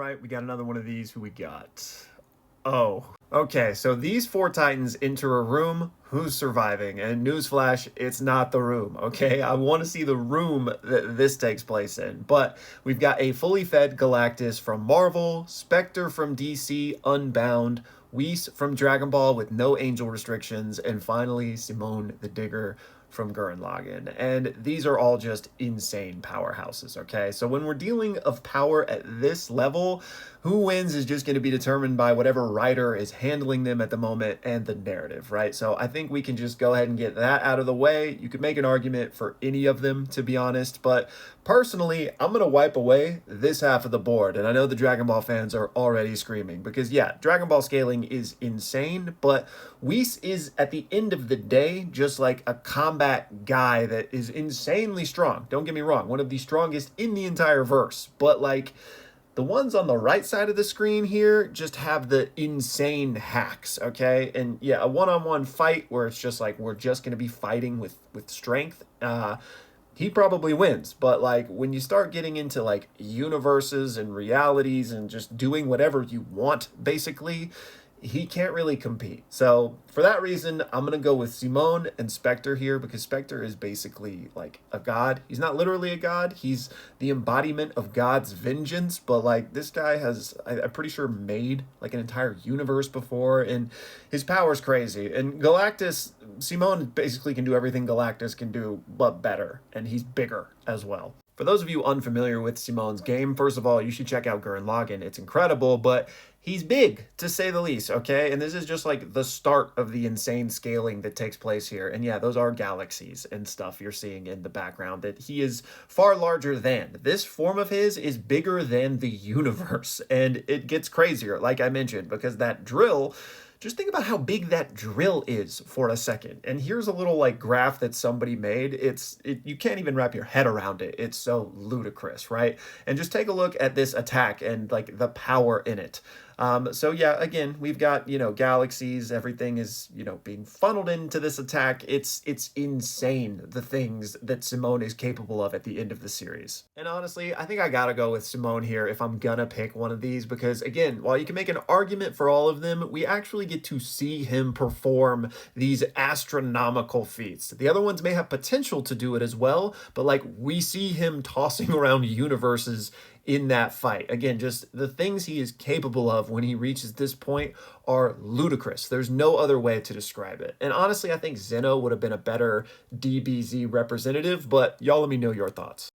right, we got another one of these. Who we got? Oh, okay. So these four Titans enter a room. Who's surviving? And newsflash, it's not the room, okay? I want to see the room that this takes place in. But we've got a fully fed Galactus from Marvel, Spectre from DC, Unbound, Whis from Dragon Ball with no angel restrictions, and finally Simone the Digger from Gurren Lagann. And these are all just insane powerhouses, okay? So when we're dealing of power at this level, who wins is just going to be determined by whatever writer is handling them at the moment and the narrative, right? So I think we can just go ahead and get that out of the way. You could make an argument for any of them, to be honest, but personally, I'm going to wipe away this half of the board. And I know the Dragon Ball fans are already screaming because, yeah, Dragon Ball scaling is insane, but Whis is, at the end of the day, just like a combat guy that is insanely strong. Don't get me wrong, one of the strongest in the entire verse, but like, the ones on the right side of the screen here just have the insane hacks, okay? And yeah, a one-on-one fight where it's just like we're just going to be fighting with strength, he probably wins. But like when you start getting into like universes and realities and just doing whatever you want, basically, he can't really compete. So for that reason, I'm going to go with Simone and Spectre here because Spectre is basically like a god. He's not literally a god. He's the embodiment of God's vengeance. But like this guy has, I'm pretty sure, made like an entire universe before, and his power's crazy. And Galactus, Simone basically can do everything Galactus can do, but better. And he's bigger as well. For those of you unfamiliar with Simone's game, first of all, you should check out Gurren Lagann. It's incredible, but he's big, to say the least, okay? And this is just like the start of the insane scaling that takes place here. And yeah, those are galaxies and stuff you're seeing in the background that he is far larger than. This form of his is bigger than the universe, and it gets crazier, like I mentioned, because that drill, just think about how big that drill is for a second. And here's a little like graph that somebody made. You can't even wrap your head around it. It's so ludicrous, right? And just take a look at this attack and like the power in it. So yeah, again, we've got, galaxies, everything is, being funneled into this attack. It's insane, the things that Simone is capable of at the end of the series. And honestly, I think I gotta go with Simone here if I'm gonna pick one of these, because again, while you can make an argument for all of them, we actually get to see him perform these astronomical feats. The other ones may have potential to do it as well, but like we see him tossing around universes in that fight. Again, just the things he is capable of when he reaches this point are ludicrous. There's no other way to describe it. And honestly, I think Zeno would have been a better DBZ representative, but y'all let me know your thoughts.